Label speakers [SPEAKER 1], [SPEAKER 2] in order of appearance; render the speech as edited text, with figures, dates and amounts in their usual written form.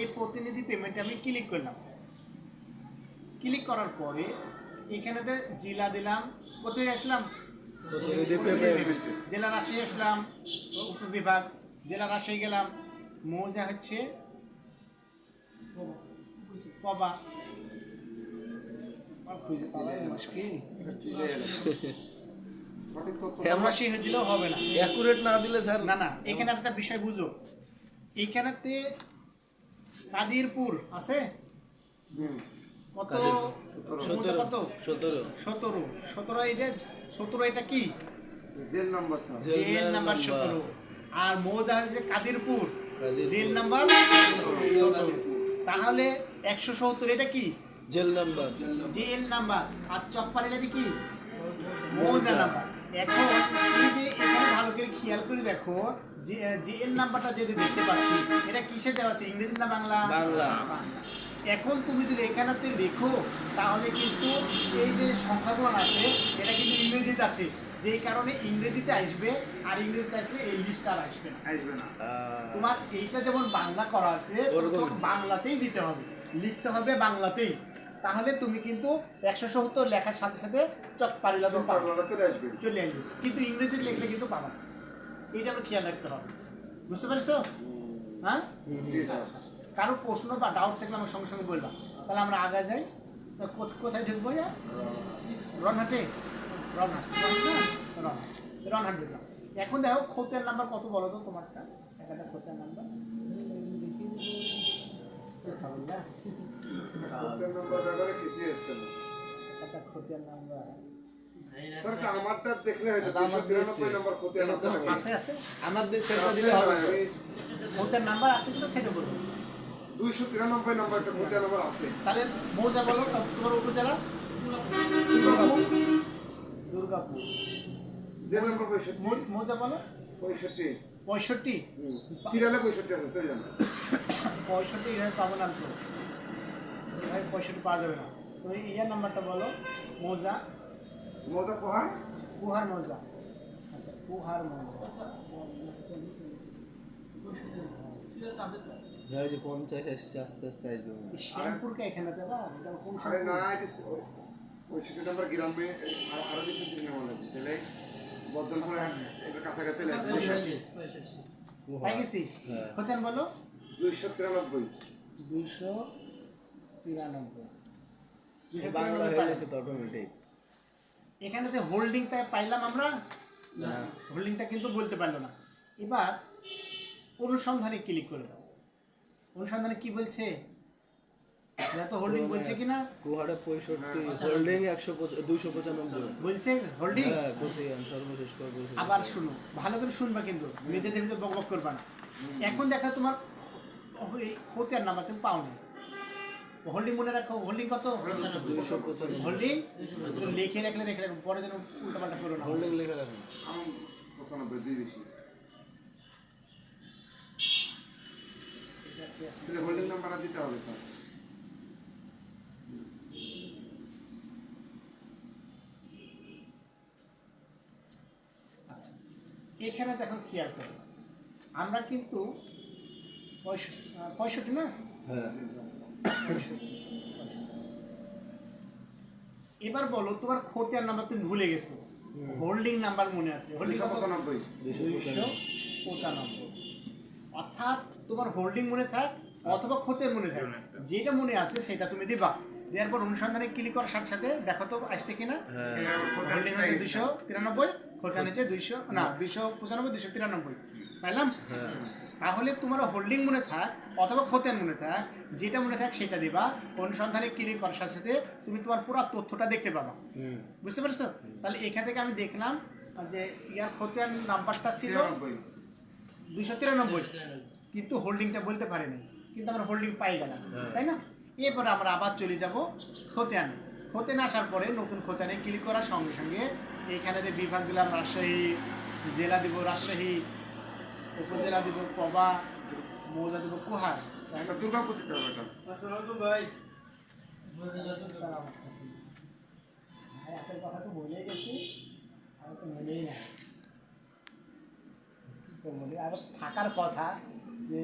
[SPEAKER 1] এই প্রতিনিধি পেমেন্টে আমি ক্লিক করলাম। ক্লিক করার পরে এখানেতে জেলা দিলাম, কোথায় আসলাম? জেলা রাজশাহী আসলাম, উপবিভাগ জেলা রাজশাহী গেলাম, মৌজা হচ্ছে পবা। খুঁজে পাওয়া মুশকিল, রাজশাহী দিলেও হবে না,
[SPEAKER 2] অ্যাকুরেট না দিলে স্যার।
[SPEAKER 1] না না, এখানে একটা বিষয় বুঝো, এইখানেতে কাদিরপুর আছে কত? 17 এটা কি
[SPEAKER 3] জেল নাম্বার?
[SPEAKER 1] JL number 17। আর মৌজা হচ্ছে কাদিরপুর, জেল নাম্বার 17। তাহলে 170 এটা কি
[SPEAKER 2] জেল নাম্বার।
[SPEAKER 1] JL number. আর চকপাড়ি এটা কি মৌজা নাম্বার। এখন এই যে এখানে ভালো করে খেয়াল করে দেখো, যে জেল নাম্বারটা যদি দেখতে পাচ্ছি, এটা কিসে দেওয়া আছে, ইংরেজি না বাংলা?
[SPEAKER 2] বাংলা।
[SPEAKER 1] এখন তুমি যদি এখানেতে লেখো তাহলে কিন্তু এই যে সংখ্যাগুলো আছে এটা কিন্তু ইংরেজিতে আছে, যেই কারণে ইংরেজিতে আসবে। আর ইংরেজিতে আসলে এই লিস্টটা আসবে না। তোমার এইটা যেমন বাংলা করা আছে বাংলাতেই দিতে হবে, লিখতে হবে বাংলাতেই। তাহলে তুমি কিন্তু 170 লেখার সাথে সাথে চকপাড়িলা চলে আসবে, কিন্তু ইংরেজি লিখলে কিন্তু পাবা না। এইটা আমরা খেয়াল রাখতে হবে, বুঝতে পারছো? হ্যাঁ, কারো প্রশ্ন বা ডাউট থাকলে আমার সঙ্গে সঙ্গে বললাম, তাহলে আমরা আগে যাই। কোথায় ঢুকবো? রনহাটে, রনহাট ঢুকলাম। এখন দেখো খতিয়ান নাম্বার কত বলো তো তোমারটা, একটা খতিয়ান নাম্বার একটা খতিয়ান নাম্বার
[SPEAKER 3] আমারটা দেখলে হয়তো 293 নম্বর খতিয়ান
[SPEAKER 1] আছে আছে
[SPEAKER 2] আমার সেটা দিলে হবে।
[SPEAKER 1] খতিয়ান নাম্বার আছে তো সেটা বলবো।
[SPEAKER 3] 293 নম্বরটা খতিয়ান নাম্বার আছে।
[SPEAKER 1] তাহলে মৌজা বলো, তোমার উপজেলা দুর্গাপুর,
[SPEAKER 3] জেল নাম্বার 65,
[SPEAKER 1] মৌজা বলো
[SPEAKER 3] 65,
[SPEAKER 1] 65,
[SPEAKER 3] সিরিয়ালে 65 আছে, চলে যান।
[SPEAKER 1] 65 এখানে পাবো না তো, এখানে 65 পাওয়া যাবে না। তুমি ইয়ার নাম্বারটা বলো, মৌজা
[SPEAKER 3] মজা কোহার
[SPEAKER 1] কুহার মৌজা। আচ্ছা, কুহার মৌজা।
[SPEAKER 2] যে 50 আসছে, আস্তে আস্তে আসবে।
[SPEAKER 1] শ্যামপুরকে এখানে দেবা? কোন
[SPEAKER 3] আরে না, ওই 65 নম্বর গ্রামে আরো কিছু দিন হলো, তাহলে বদলপুরে এটা কাছাকাছি লাগবে।
[SPEAKER 1] পাই গেছি। খতিয়ান বলো
[SPEAKER 3] 293,
[SPEAKER 1] 293।
[SPEAKER 2] বাংলা হয়ে গেছে তো অটোমেটিক।
[SPEAKER 1] এখানেতে হোল্ডিংটা পাইলাম আমরা, হোল্ডিংটা কিন্তু বলতে পারলো না। এবার অনুসন্ধানে ক্লিক করে দাও। অনুসন্ধানে কি বলছে, এটা তো হোল্ডিং বলছে কিনা?
[SPEAKER 2] কুহাড়ে 65, হোল্ডিং 295
[SPEAKER 1] বলছে হোল্ডিং।
[SPEAKER 2] হ্যাঁ, খতিয়ান সর্বশেষ করবো।
[SPEAKER 1] আবার শুনো, ভালো করে শুনবা, কিন্তু নিজেদের ভিতরে বকবক করবা না। এখন দেখা তোমার খতিয়ান নাম্বার তুমি পাও না, হোল্ডিং মনে রাখো। হোল্ডিং কত?
[SPEAKER 2] 295।
[SPEAKER 1] হোল্ডিং লিখে রাখলে রেখে রাখো, পরে যেন উল্টাপাল্টা করো না।
[SPEAKER 2] হোল্ডিং লেখা রাখুন।
[SPEAKER 3] 95, 2 বেশি। তাহলে হোল্ডিং নাম্বার দিতে হবে স্যার।
[SPEAKER 1] আচ্ছা, এখানে দেখো খেয়াল করো, আমরা কিন্তু 65 না?
[SPEAKER 2] হ্যাঁ।
[SPEAKER 1] এবার বলো তোমার খতিয়ান নাম্বার তুমি ভুলে গেছো, হোল্ডিং নাম্বার মনে আছে? হোল্ডিং
[SPEAKER 3] 295,
[SPEAKER 1] 295। অর্থাৎ তোমার হোল্ডিং মনে থাক অথবা খতিয়ান মনে থাক, যেটা মনে আছে সেটা তুমি দিবা। দেওয়ার পর অনুসন্ধানে ক্লিক করার সাথে সাথে দেখো তো আসছে কিনা। হোল্ডিং হচ্ছে 293, খতিয়ান হচ্ছে 295, 293 পাইলাম। তাহলে তোমার হোল্ডিং মনে থাক অথবা খতিয়ান মনে থাক, যেটা মনে থাক সেটা দিবা। অনুসন্ধানে ক্লিক করার সাথে সাথে তুমি তোমার পুরো তথ্যটা দেখতে পাবা, বুঝতে পারছো? তাহলে এখান থেকে আমি দেখলাম যে ইয়ার খতিয়ান নাম্বারটা ছিল 293, কিন্তু হোল্ডিংটা বলতে পারিনি, কিন্তু আমরা হোল্ডিং পাই গেলাম, তাই না? এরপরে আমরা আবার চলে যাব খতিয়ানে। খতিয়ানে আসার পরে নতুন খতিয়ানে ক্লিক করার সঙ্গে সঙ্গে এইখানে যে বিভাগ দিলাম রাজশাহী, জেলা দিব রাজশাহী, উপজেলা দিব পবা, মৌজা দিব কুহার।
[SPEAKER 3] দুর্গাপুর দিতে হবে এটা।
[SPEAKER 1] আসসালামু ভাই, আপনার কথা তো বলেই গেছি, আমি তো মনেই না তো বলি। আর থাকার কথা যে